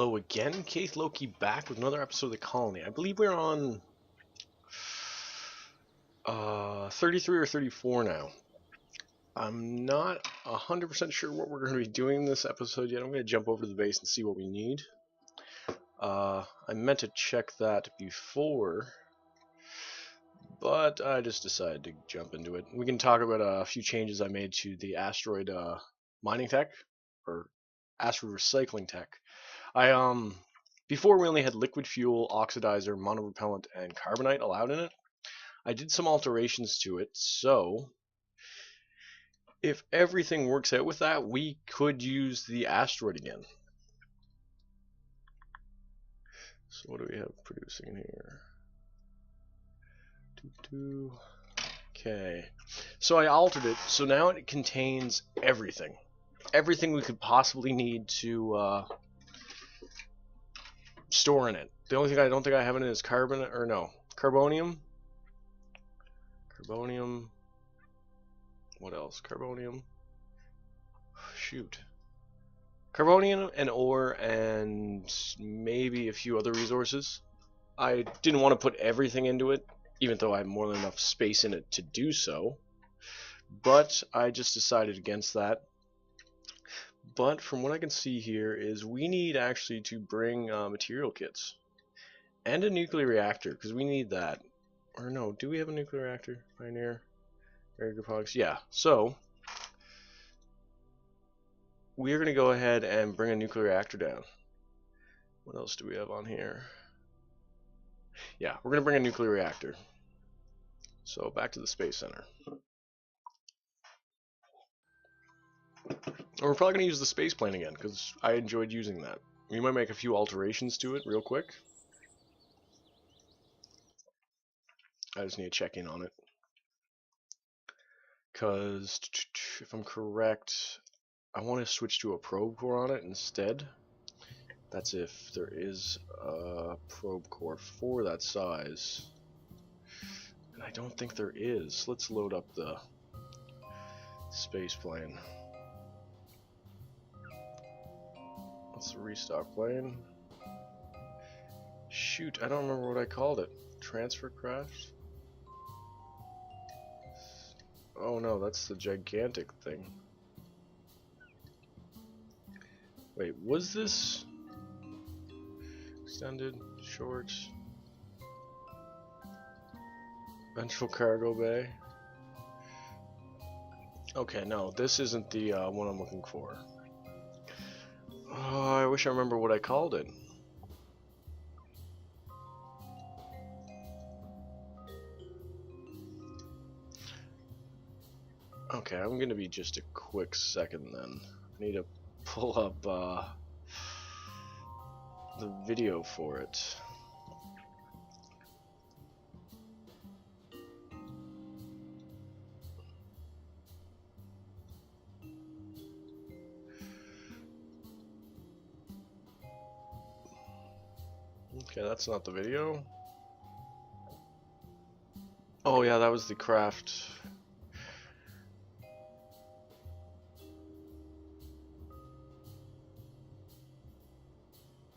Hello again, Keith Loki back with another episode of The Colony. I believe we're on 33 or 34 now. I'm not 100% sure what we're going to be doing in this episode yet. I'm going to jump over to the base and see what we need. I meant to check that before, but I just decided to jump into it. We can talk about a few changes I made to the asteroid mining tech, or asteroid recycling tech. Before we only had liquid fuel, oxidizer, monorepellent, and carbonite allowed in it. I did some alterations to it, so if everything works out with that, we could use the asteroid again. So what do we have producing in here? Okay, so I altered it, so now it contains everything. Everything we could possibly need to store in it. The only thing I don't think I have in it is carbonium. What else? Carbonium. Shoot. Carbonium and ore and maybe a few other resources. I didn't want to put everything into it, even though I have more than enough space in it to do so. But I just decided against that. But from what I can see here is we need actually to bring material kits and a nuclear reactor, because we need that. Or no, do we have a nuclear reactor? Pioneer, Aeropotics, yeah. So we're going to go ahead and bring a nuclear reactor down. What else do we have on here? Yeah, we're going to bring a nuclear reactor. So back to the Space Center. And we're probably going to use the space plane again, because I enjoyed using that. We might make a few alterations to it real quick. I just need to check in on it. Because, if I'm correct, I want to switch to a probe core on it instead. That's if there is a probe core for that size. And I don't think there is. Let's load up the space plane. That's the restock plane. Shoot, I don't remember what I called it. Transfer craft? Oh no, that's the gigantic thing. Wait, was this extended, short, ventral cargo bay? Okay, no, this isn't the one I'm looking for. Oh, I wish I remember what I called it. Okay, I'm gonna be just a quick second then. I need to pull up the video for it. Okay, that's not the video. Oh yeah, that was the craft.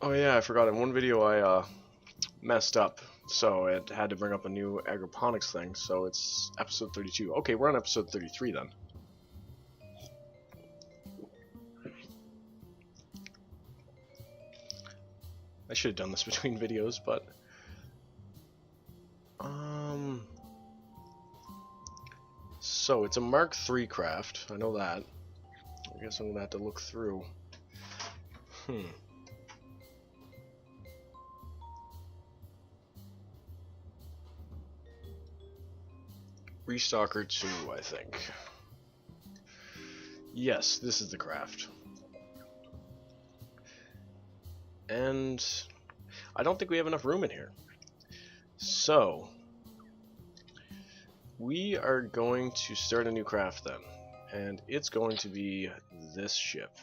Oh yeah, I forgot. In one video I messed up, so it had to bring up a new agroponics thing, so it's episode 32. Okay, we're on episode 33 then. I should have done this between videos, but so it's a Mark III craft, I know that. I guess I'm gonna have to look through. Restocker 2, I think. Yes, this is the craft. And I don't think we have enough room in here. So we are going to start a new craft then. And it's going to be this ship.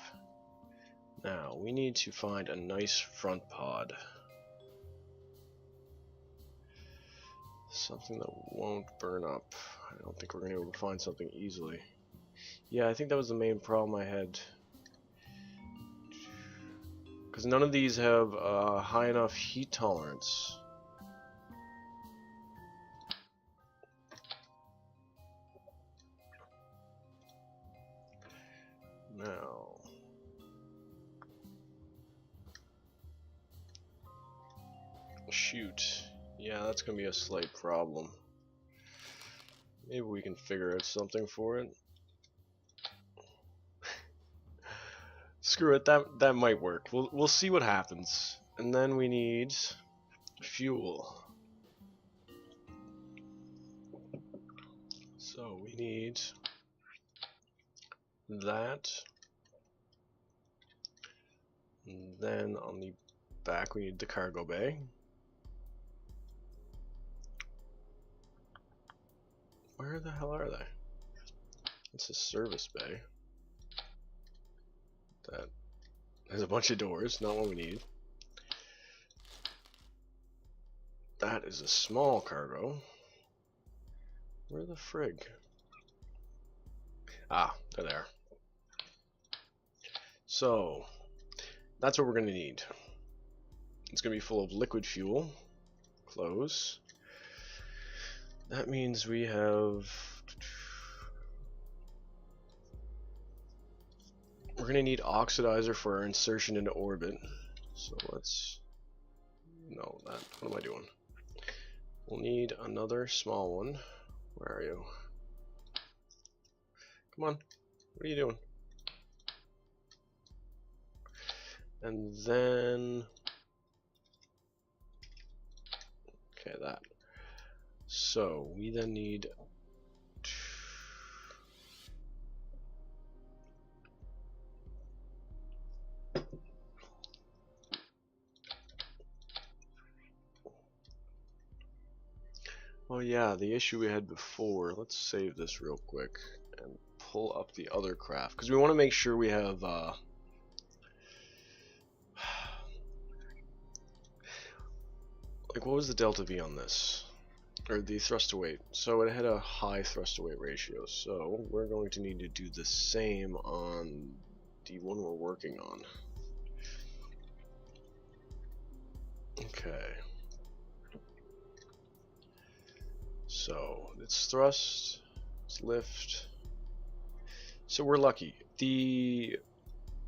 Now, we need to find a nice front pod. Something that won't burn up. I don't think we're going to be able to find something easily. Yeah, I think that was the main problem I had. because none of these have high enough heat tolerance. Now, shoot. Yeah, that's gonna be a slight problem. Maybe we can figure out something for it. Screw it, that might work. We'll see what happens. And then we need fuel. So we need that. And then on the back we need the cargo bay. Where the hell are they? It's a service bay. That has a bunch of doors, not what we need. That is a small cargo. Where the frig? Ah, they're there. So, that's what we're going to need. It's going to be full of liquid fuel. Close. That means we have... We're going to need oxidizer for our insertion into orbit. So let's... No, what am I doing? We'll need another small one. Where are you? Come on. What are you doing? And then... Okay, that. So, we then need... Oh yeah, the issue we had before, let's save this real quick and pull up the other craft, because we want to make sure we have like, what was the delta V on this? Or the thrust to weight. So it had a high thrust to weight ratio, so we're going to need to do the same on the one we're working on. Okay. So it's thrust, it's lift. So we're lucky. The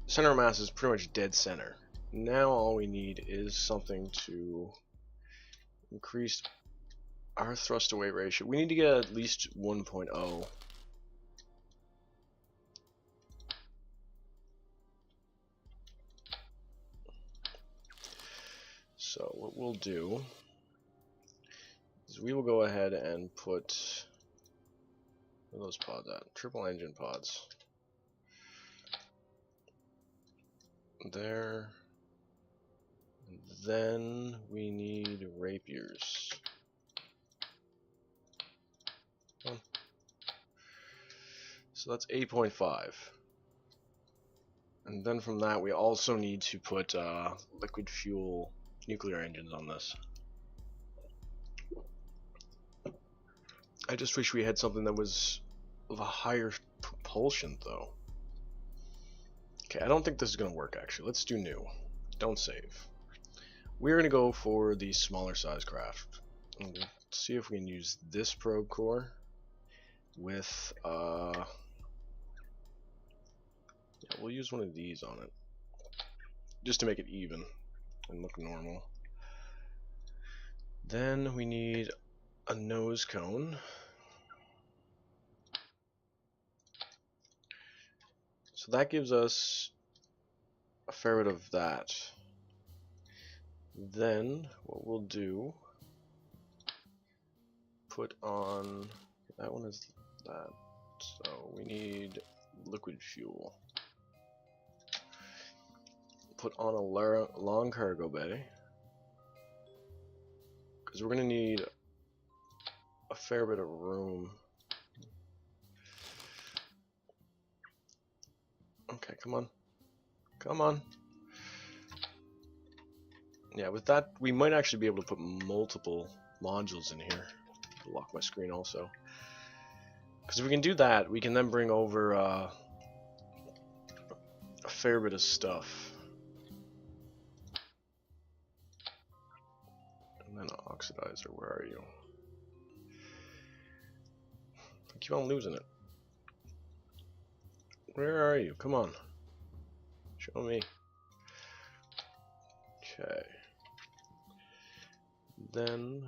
center of mass is pretty much dead center. Now all we need is something to increase our thrust to weight ratio. We need to get at least 1.0. So what we'll do is we will go ahead and put, where are those pods at? Triple engine pods. There. And then we need rapiers. So that's 8.5. And then from that we also need to put liquid fuel nuclear engines on this. I just wish we had something that was of a higher propulsion though. Okay, I don't think this is going to work actually. Let's do new. Don't save. We're going to go for the smaller size craft. And we'll see if we can use this probe core with yeah, we'll use one of these on it just to make it even and look normal. Then we need a nose cone. So that gives us a fair bit of that. Then what we'll do, put on, that one is that, so we need liquid fuel. Put on a long cargo bay, because we're going to need a fair bit of room. Okay, come on. Come on. Yeah, with that, we might actually be able to put multiple modules in here. Lock my screen also. Because if we can do that, we can then bring over a fair bit of stuff. oxidizer, where are you? I keep on losing it. Where are you? Come on. Show me. Okay. Then,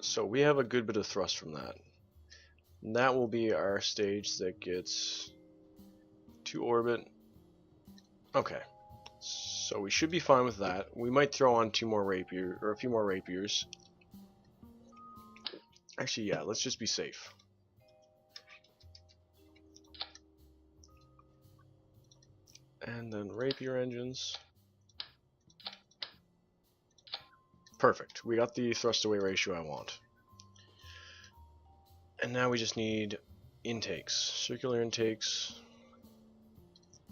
so we have a good bit of thrust from that. And that will be our stage that gets to orbit. Okay. So we should be fine with that. We might throw on two more rapier, or a few more rapiers. Actually, yeah, let's just be safe. And then rapier engines. Perfect. We got the thrust away ratio I want. And now we just need intakes, circular intakes.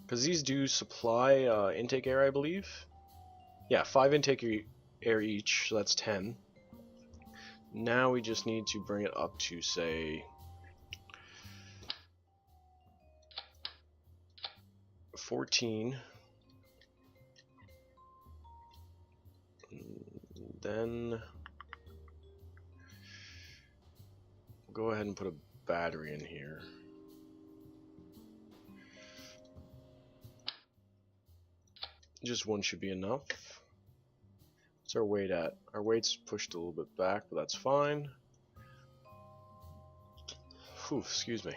Because these do supply intake air, I believe. Yeah, 5 intake air each, so that's 10. Now we just need to bring it up to, say, 14. Then we'll go ahead and put a battery in here. Just one should be enough. What's our weight at? Our weight's pushed a little bit back, but that's fine. Whew, excuse me.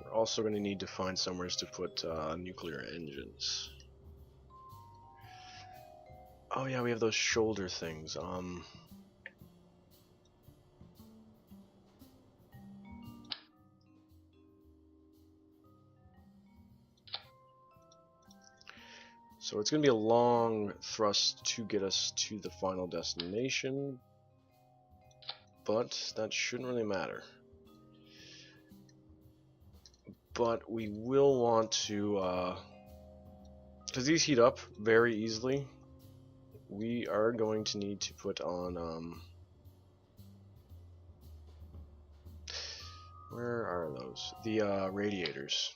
We're also going to need to find somewhere to put nuclear engines. Oh yeah, we have those shoulder things. So it's going to be a long thrust to get us to the final destination, but that shouldn't really matter. But we will want to, because these heat up very easily, we are going to need to put on, where are those? The radiators.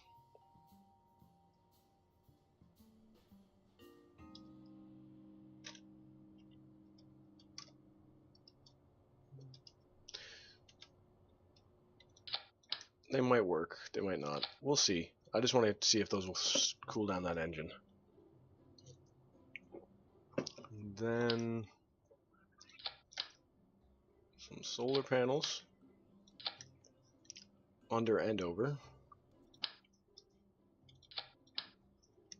They might work, they might not. We'll see. I just want to see if those will cool down that engine. And then some solar panels under and over.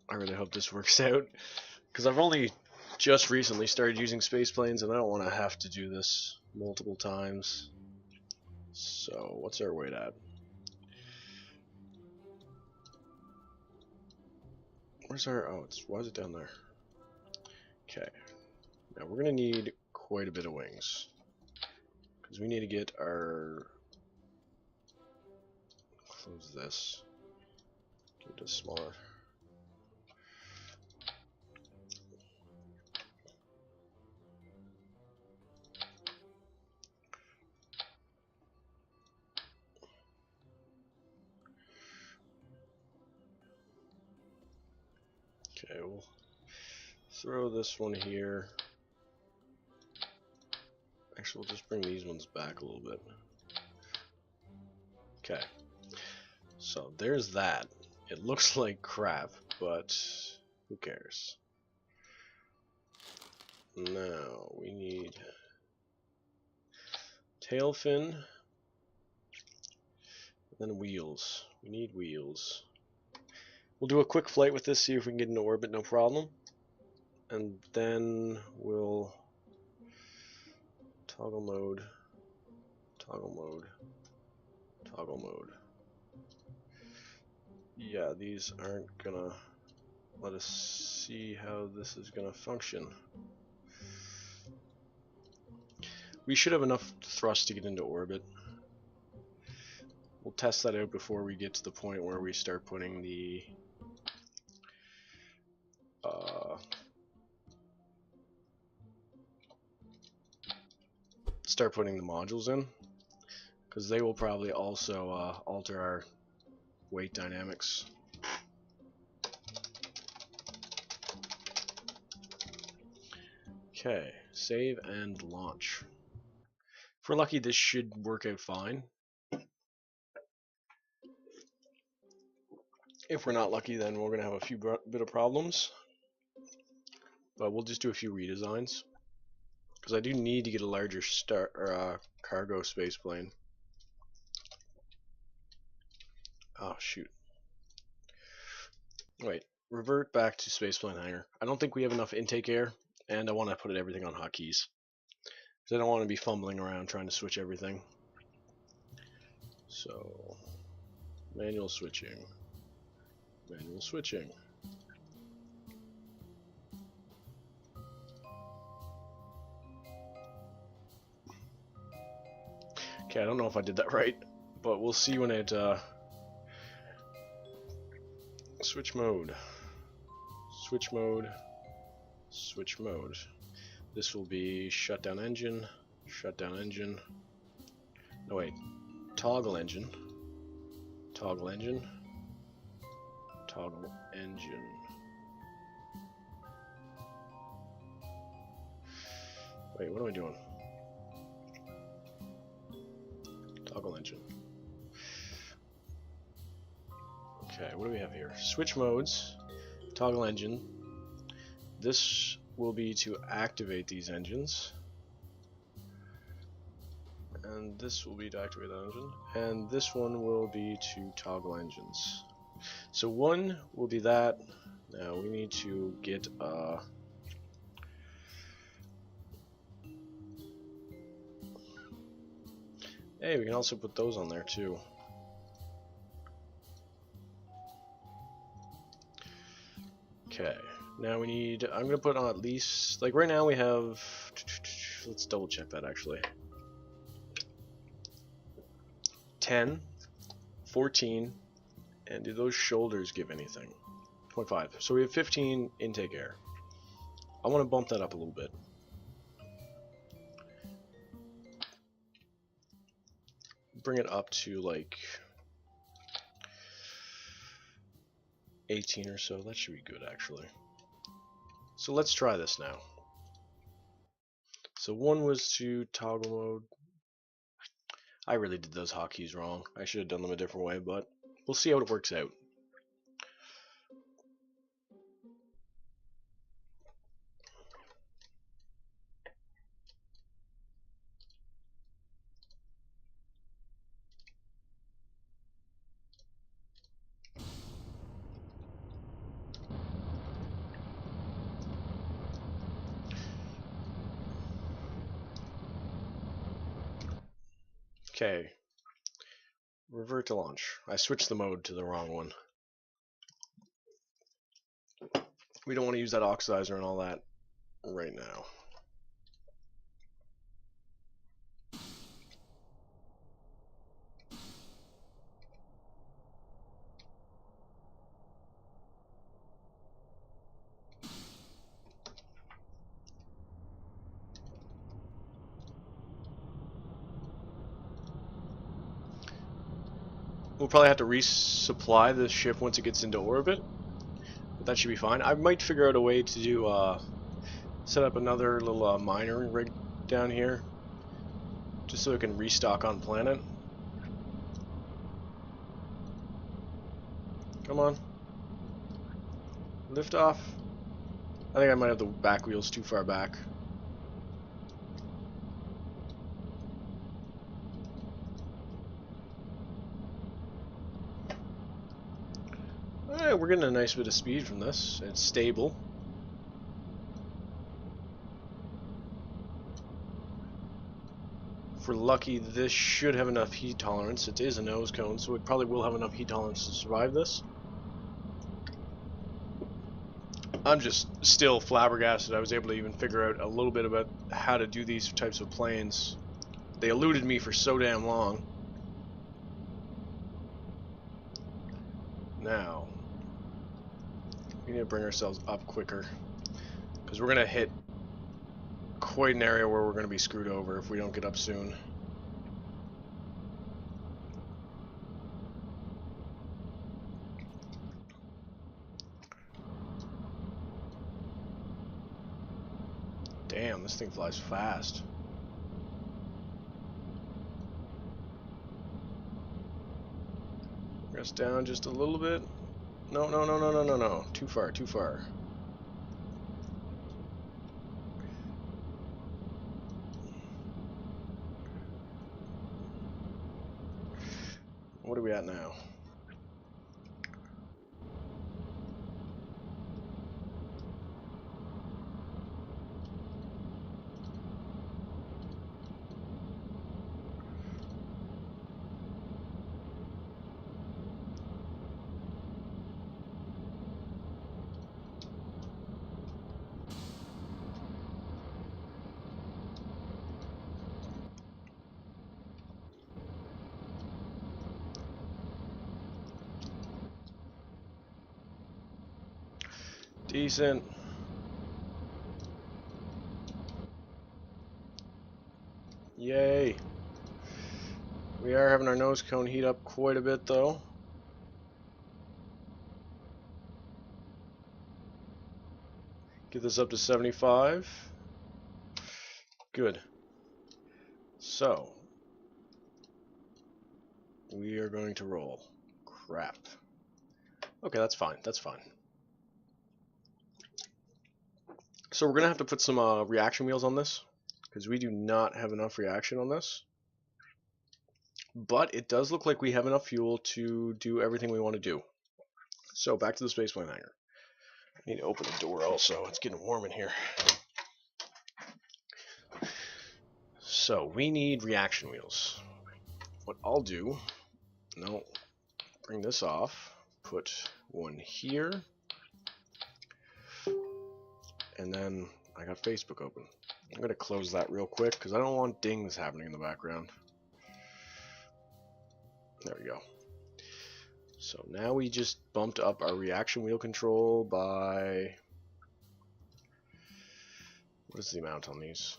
I really hope this works out, because I've only just recently started using space planes and I don't want to have to do this multiple times. So what's our weight at? Where's our, oh, why is it down there? Okay, now we're gonna need quite a bit of wings, because we need to get our, close this, get it smaller. Okay, we'll throw this one here. Actually, we'll just bring these ones back a little bit. Okay, so there's that. It looks like crap, but who cares? Now we need tail fin, then wheels. We need wheels. We'll do a quick flight with this, see if we can get into orbit, no problem. And then we'll toggle mode, toggle mode, toggle mode. Yeah, these aren't gonna let us see how this is gonna function. We should have enough thrust to get into orbit. We'll test that out before we get to the point where we start putting the modules in, because they will probably also alter our weight dynamics. Okay, save and launch. If we're lucky, this should work out fine. If we're not lucky, then we're going to have a few bit of problems. But we'll just do a few redesigns. Because I do need to get a larger cargo space plane. Oh, shoot. Wait, revert back to spaceplane hangar. I don't think we have enough intake air, and I want to put everything on hotkeys. Because I don't want to be fumbling around trying to switch everything. So, manual switching. Manual switching. Okay, I don't know if I did that right, but we'll see when it, switch mode. Switch mode. Switch mode. This will be shutdown engine. Shutdown engine. No, wait. Toggle engine. Toggle engine. Toggle engine. Wait, what am I doing? Toggle engine. Okay, what do we have here? Switch modes. Toggle engine. This will be to activate these engines. And this will be to activate the engine. And this one will be to toggle engines. So one will be that. Now we need to get hey, we can also put those on there too. Okay, now we need, I'm gonna put on at least, like right now we have, let's double check that actually. 10, 14, and do those shoulders give anything? 0.5. So we have 15 intake air. I want to bump that up a little bit. Bring it up to like 18 or so. That should be good actually. So let's try this now. So one was to toggle mode. I really did those hotkeys wrong. I should have done them a different way, but we'll see how it works out. Okay. Revert to launch. I switched the mode to the wrong one. We don't want to use that oxidizer and all that right now. We'll probably have to resupply the ship once it gets into orbit, but that should be fine. I might figure out a way to do set up another little miner rig down here, just so it can restock on planet. Come on, lift off. I think I might have the back wheels too far back. Alright, we're getting a nice bit of speed from this. It's stable. If we're lucky, this should have enough heat tolerance. It is a nose cone, so it probably will have enough heat tolerance to survive this. I'm just still flabbergasted I was able to even figure out a little bit about how to do these types of planes. They eluded me for so damn long. Now, we need to bring ourselves up quicker, because we're going to hit quite an area where we're going to be screwed over if we don't get up soon. Damn, this thing flies fast. Bring us down just a little bit. No, no, no, no, no, no, no. Too far, too far. What are we at now? Decent. Yay. We are having our nose cone heat up quite a bit though. Get this up to 75. Good. So, we are going to roll. Crap. Okay, that's fine. That's fine. So we're going to have to put some reaction wheels on this, because we do not have enough reaction on this. But it does look like we have enough fuel to do everything we want to do. So back to the spaceplane hangar. I need to open the door also. It's getting warm in here. So we need reaction wheels. What I'll do, no, bring this off, put one here, and then I got Facebook open. I'm going to close that real quick because I don't want dings happening in the background. There we go. So now we just bumped up our reaction wheel control by, what is the amount on these?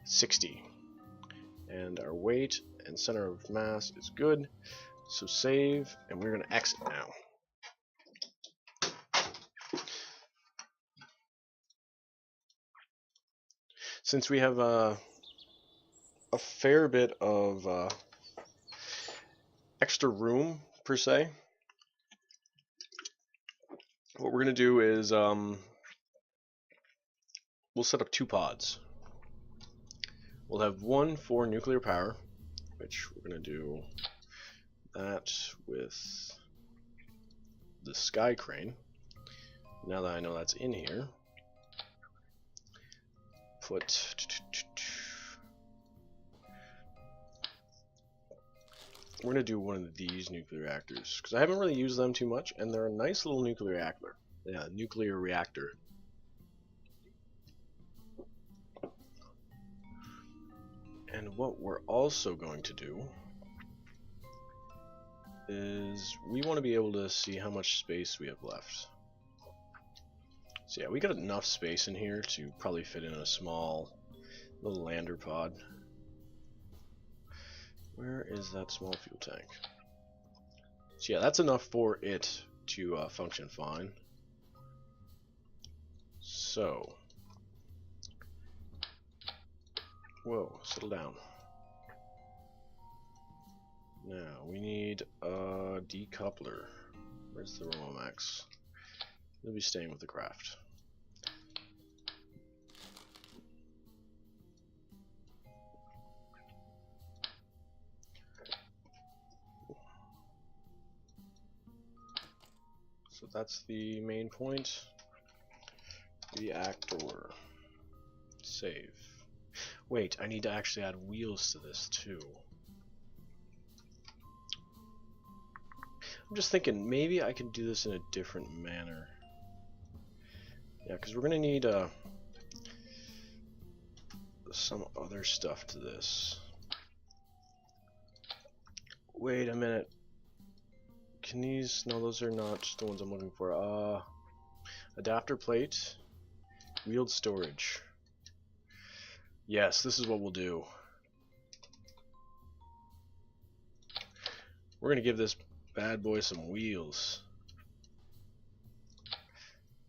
60. And our weight and center of mass is good. So save, and we're going to exit now. Since we have a fair bit of extra room, per se, what we're going to do is we'll set up 2 pods. We'll have one for nuclear power, which we're going to do that with the sky crane. Now that I know that's in here, we're going to do one of these nuclear reactors, because I haven't really used them too much, and they're a nice little nuclear reactor. Yeah, nuclear reactor. And what we're also going to do is we want to be able to see how much space we have left. So yeah, we got enough space in here to probably fit in a small little lander pod. Where is that small fuel tank? So yeah, that's enough for it to function fine. So, whoa, settle down. Now, we need a decoupler. Where's the Romomax? We'll be staying with the craft. So that's the main point. Reactor. Save. Wait, I need to actually add wheels to this too. I'm just thinking maybe I can do this in a different manner. Yeah, because we're going to need some other stuff to this. Wait a minute. Can these... No, those are not the ones I'm looking for. Adapter plate. Wheeled storage. Yes, this is what we'll do. We're going to give this bad boy some wheels.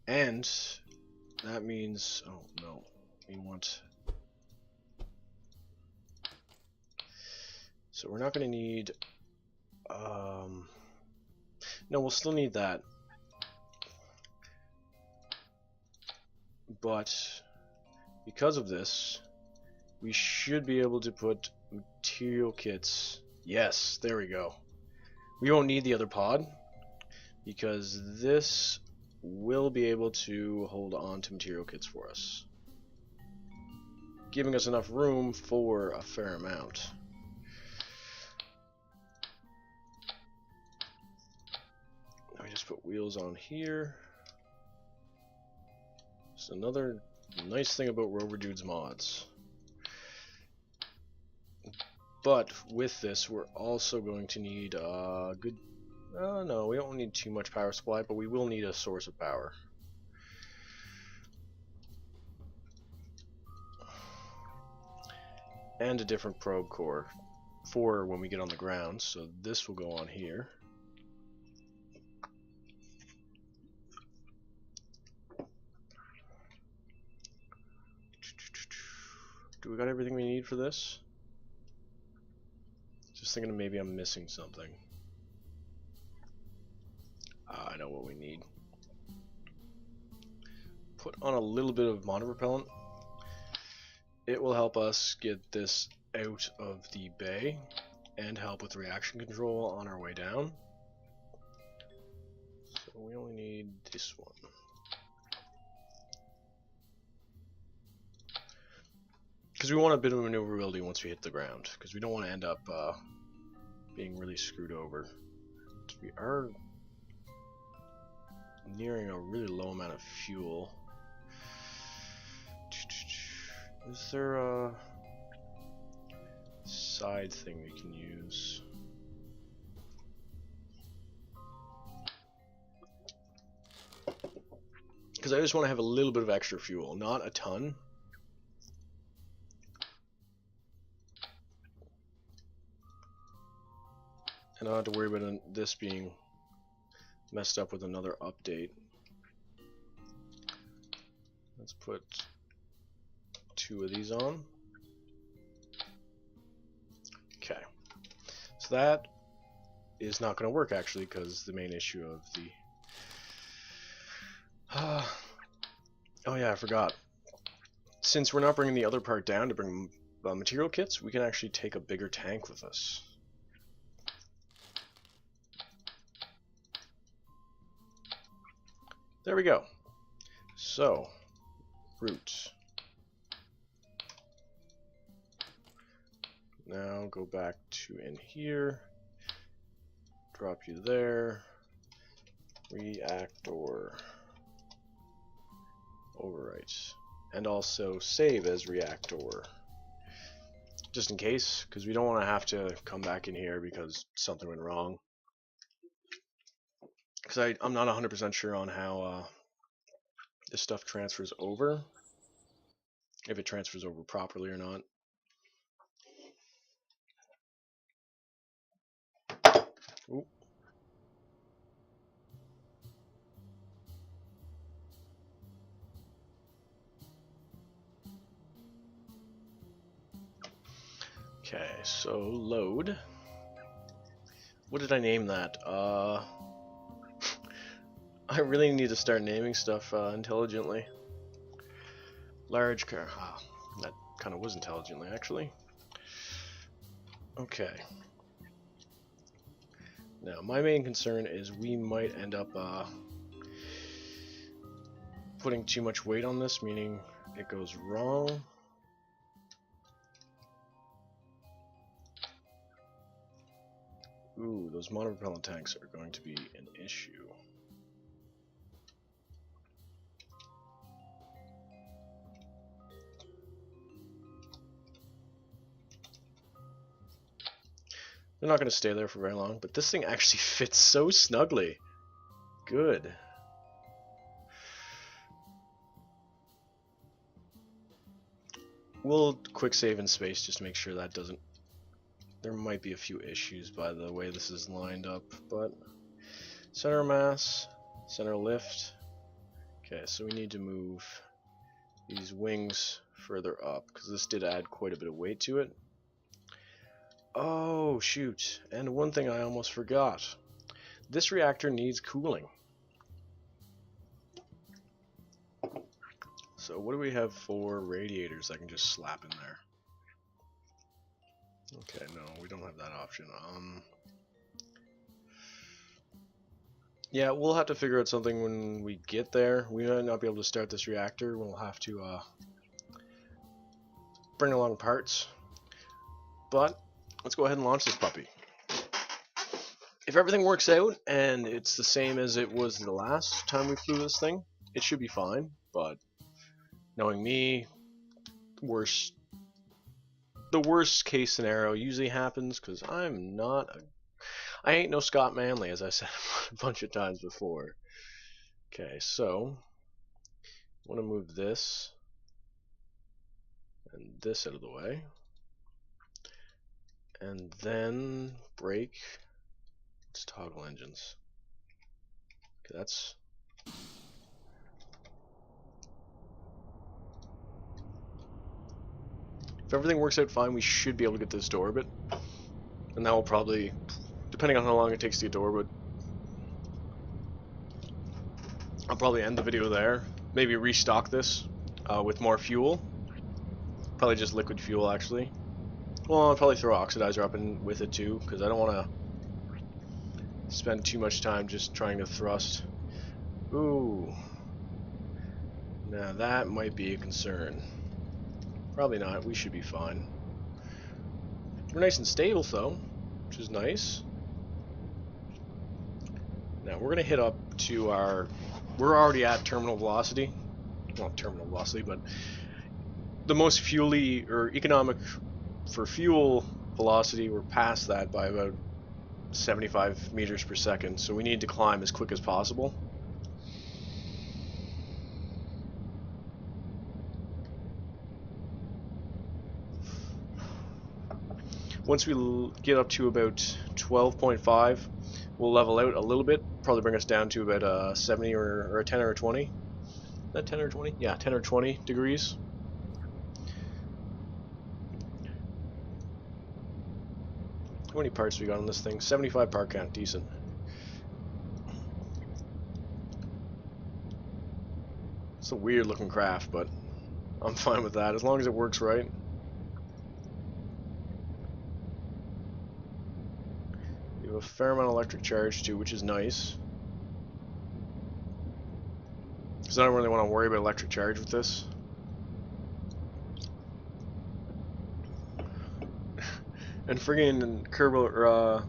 And that means, oh no, we want, so we're not going to need, no, we'll still need that, but because of this, we should be able to put material kits, yes, there we go. We won't need the other pod, because this will be able to hold on to material kits for us, giving us enough room for a fair amount. Now we just put wheels on here. It's another nice thing about Rover Dude's mods. But with this, we're also going to need a good... no, we don't need too much power supply, but we will need a source of power. And a different probe core for when we get on the ground, so this will go on here. Do we got everything we need for this? Just thinking maybe I'm missing something. I know what we need. Put on a little bit of monopropellant. It will help us get this out of the bay and help with reaction control on our way down. So we only need this one. Because we want a bit of maneuverability once we hit the ground, because we don't want to end up being really screwed over. We are nearing a really low amount of fuel. Is there a side thing we can use? Because I just want to have a little bit of extra fuel, not a ton. And I don't have to worry about this being messed up with another update. Let's put 2 of these on. Okay. So that is not going to work actually, because the main issue of the... oh yeah, I forgot. Since we're not bringing the other part down to bring material kits, we can actually take a bigger tank with us. There we go. So, route. Now go back to in here. Drop you there. Reactor. Overwrite. And also save as reactor. Just in case, because we don't want to have to come back in here because something went wrong. Because I'm not 100% sure on how this stuff transfers over. If it transfers over properly or not. Ooh. Okay, so load. What did I name that? I really need to start naming stuff intelligently. Large car. That kind of was intelligently, actually. Okay. Now, my main concern is we might end up putting too much weight on this, meaning it goes wrong. Ooh, those monopropellant tanks are going to be an issue. They're not going to stay there for very long, but this thing actually fits so snugly. Good. We'll quick save in space just to make sure that doesn't... There might be a few issues by the way this is lined up, but... Center mass, center lift. Okay, so we need to move these wings further up, because this did add quite a bit of weight to it. Oh, shoot. And one thing I almost forgot. This reactor needs cooling. So what do we have for radiators I can just slap in there? Okay, no, we don't have that option. Yeah, we'll have to figure out something when we get there. We might not be able to start this reactor. We'll have to bring along parts. But let's go ahead and launch this puppy. If everything works out and it's the same as it was the last time we flew this thing, it should be fine. But knowing me, the worst case scenario usually happens, because I ain't no Scott Manley, as I said a bunch of times before. Okay, so I want to move this and this out of the way, and then brake. Let's toggle engines. Okay, that's if everything works out fine, we should be able to get this to orbit, and that will probably, depending on how long it takes to get to orbit, I'll probably end the video there. Maybe restock this with more fuel. Probably just liquid fuel, actually. Well, I'll probably throw oxidizer up in with it too, because I don't want to spend too much time just trying to thrust. Ooh. Now that might be a concern. Probably not. We should be fine. We're nice and stable, though, which is nice. Now we're going to hit up to our... We're already at terminal velocity. Not terminal velocity, but the most fuel-y or economic for fuel velocity. We're past that by about 75 meters per second, so we need to climb as quick as possible. Once we get up to about 12.5, we'll level out a little bit, probably bring us down to about 70 or a 10 or a 20. Is that 10 or 20? Yeah, 10 or 20 degrees. How many parts we got on this thing? 75 part count, decent. It's a weird looking craft, but I'm fine with that as long as it works right. We have a fair amount of electric charge too, which is nice. Because I don't really want to worry about electric charge with this. And friggin' Kerbal,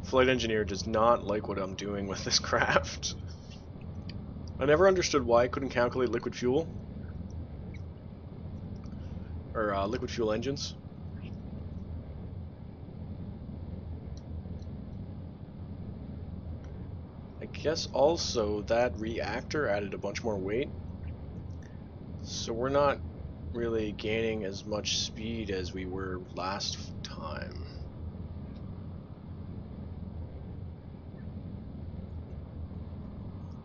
Flight Engineer does not like what I'm doing with this craft. I never understood why I couldn't calculate liquid fuel. Or liquid fuel engines. I guess also that reactor added a bunch more weight. So we're not really gaining as much speed as we were last time.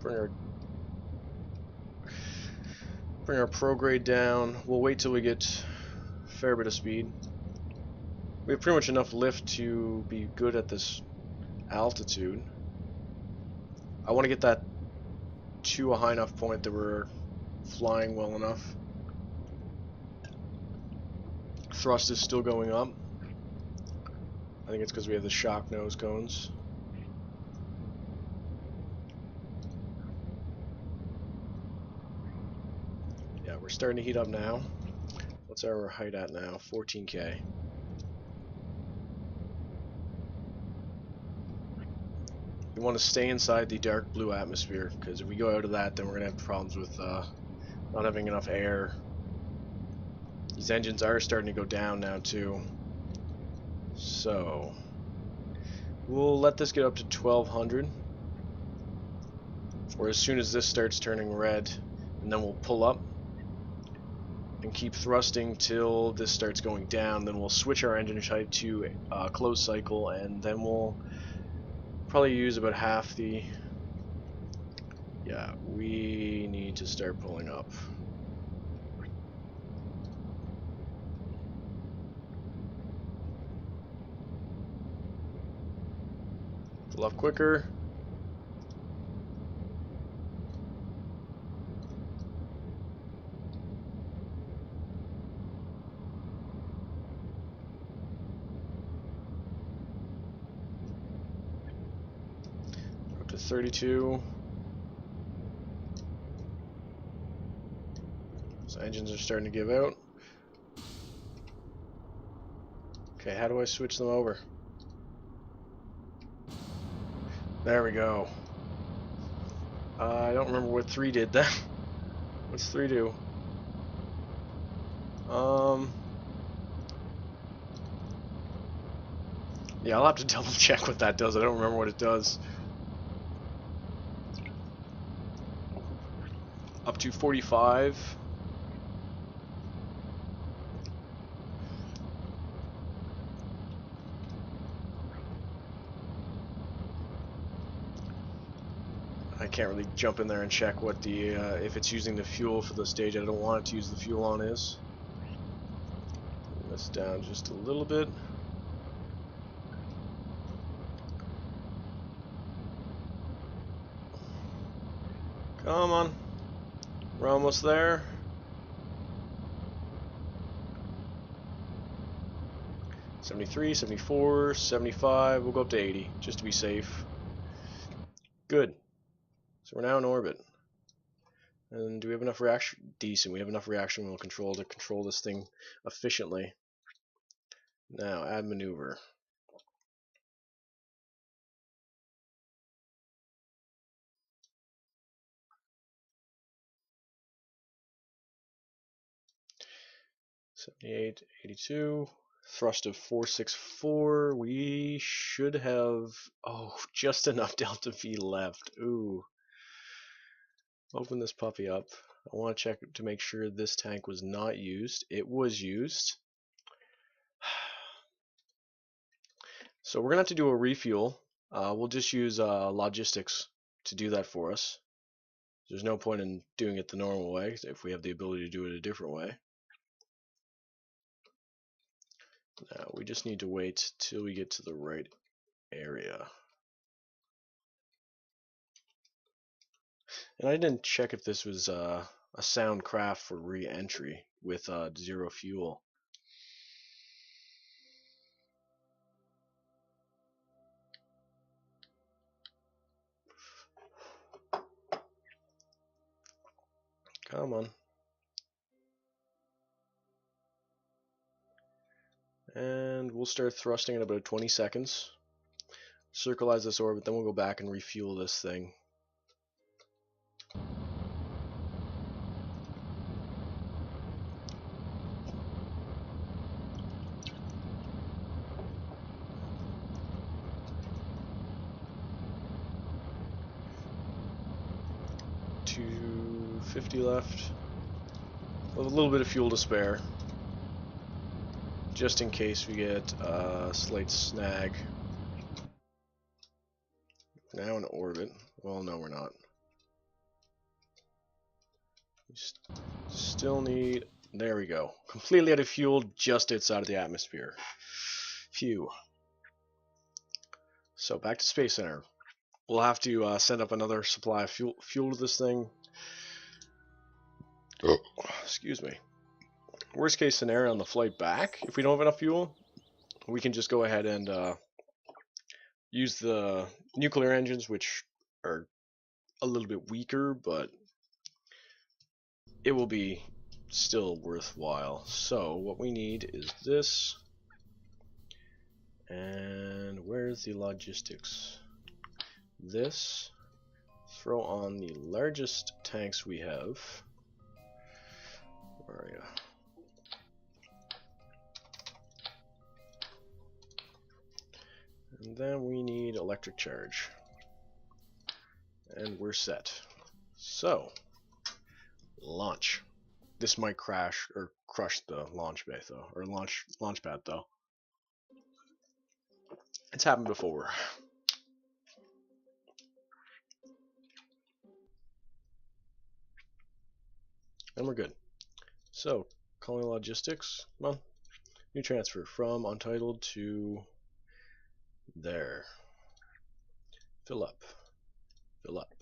Bring our prograde down. We'll wait till we get a fair bit of speed. We have pretty much enough lift to be good at this altitude. I want to get that to a high enough point that we're flying well enough. Thrust is still going up. I think it's because we have the shock nose cones. Yeah, we're starting to heat up now. What's our height at now? 14K. We want to stay inside the dark blue atmosphere, because if we go out of that, then we're going to have problems with not having enough air. These engines are starting to go down now too. So we'll let this get up to 1200, or as soon as this starts turning red, and then we'll pull up and keep thrusting till this starts going down. Then we'll switch our engine type to closed cycle, and then we'll probably use about half the... Yeah, we need to start pulling up. Fill up quicker. Up to 32. So engines are starting to give out. Okay, how do I switch them over? There we go. I don't remember what 3 did then. What's 3 do? Yeah, I'll have to double check what that does. I don't remember what it does. Up to 45. I can't really jump in there and check what the if it's using the fuel for the stage I don't want it to use the fuel on is. Bring this down just a little bit. Come on. We're almost there. $73, $74, $75. We'll go up to 80 just to be safe. Good. So we're now in orbit. And do we have enough reaction? Decent. We have enough reaction wheel control to control this thing efficiently. Now, add maneuver. $78, $82. Thrust of 464. We should have, oh, just enough delta V left. Ooh. Open this puppy up. I want to check to make sure this tank was not used. It was used. So we're going to have to do a refuel. We'll just use logistics to do that for us. There's no point in doing it the normal way if we have the ability to do it a different way. Now we just need to wait till we get to the right area. And I didn't check if this was a sound craft for re-entry with 0 fuel. Come on. And we'll start thrusting in about 20 seconds. Circleize this orbit, then we'll go back and refuel this thing. $250 left. A little bit of fuel to spare, just in case we get a slight snag. Now in orbit. Well, no, we're not. We still need. There we go. Completely out of fuel, just outside of the atmosphere. Phew. So back to Space Center. We'll have to send up another supply of fuel to this thing. Oh, excuse me. Worst case scenario on the flight back, if we don't have enough fuel, we can just go ahead and use the nuclear engines, which are a little bit weaker, but it will be still worthwhile. So what we need is this. And where's the logistics? This. Throw on the largest tanks we have. Where are you? And then we need electric charge. And we're set. So, launch. This might crash or crush the launch bay though, or launch pad though. It's happened before. And we're good. So, calling logistics. Come on. New transfer from untitled to there. Fill up. Fill up.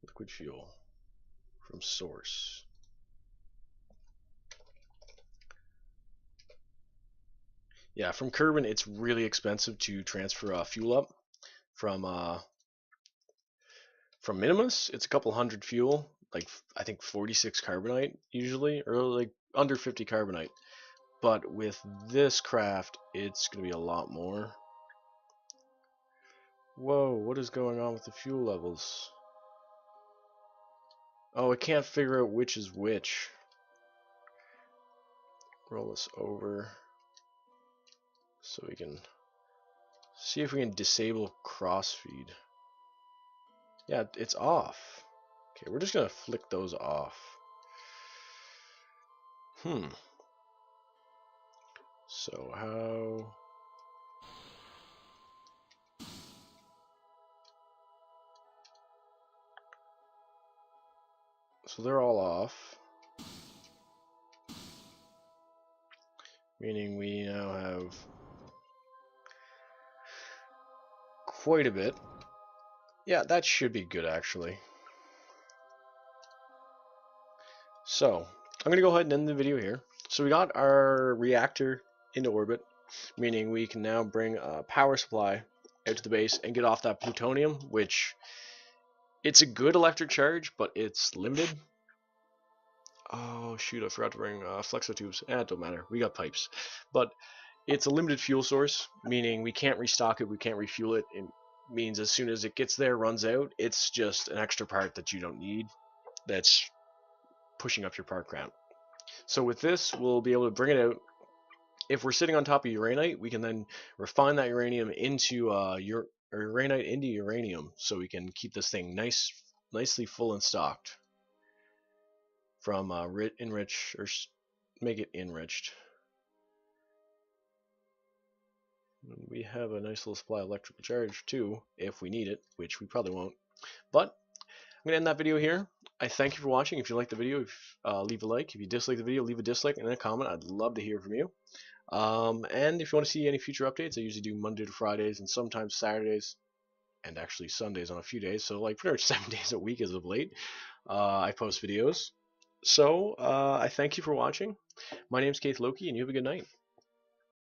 Liquid fuel from source. Yeah, from Kerbin, it's really expensive to transfer fuel up. From Minimus, it's a couple hundred fuel, like I think 46 carbonite usually, or like under 50 carbonite. But with this craft, it's gonna be a lot more. Whoa, what is going on with the fuel levels? Oh, I can't figure out which is which. Roll this over so we can see if we can disable crossfeed. Yeah, it's off. Okay, we're just gonna flick those off. So how... So they're all off. Meaning we now have quite a bit. Yeah, that should be good actually. So, I'm going to go ahead and end the video here. So we got our reactor into orbit, meaning we can now bring a power supply out to the base and get off that plutonium, which it's a good electric charge, but it's limited. Oh shoot, I forgot to bring flexo tubes. It don't matter, we got pipes. But it's a limited fuel source, meaning we can't restock it, we can't refuel it. It means as soon as it gets there, runs out, it's just an extra part that you don't need that's pushing up your part count. So with this, we'll be able to bring it out. If we're sitting on top of uraninite, we can then refine that uranium into uraninite into uranium, so we can keep this thing nicely full and stocked from enrich or make it enriched. We have a nice little supply of electrical charge too, if we need it, which we probably won't. But I'm going to end that video here. I thank you for watching. If you liked the video, leave a like. If you dislike the video, leave a dislike and a comment. I'd love to hear from you. And if you want to see any future updates, I usually do Monday to Fridays and sometimes Saturdays and actually Sundays on a few days. So like pretty much 7 days a week as of late, I post videos. So I thank you for watching. My name's Keith Loki, and you have a good night.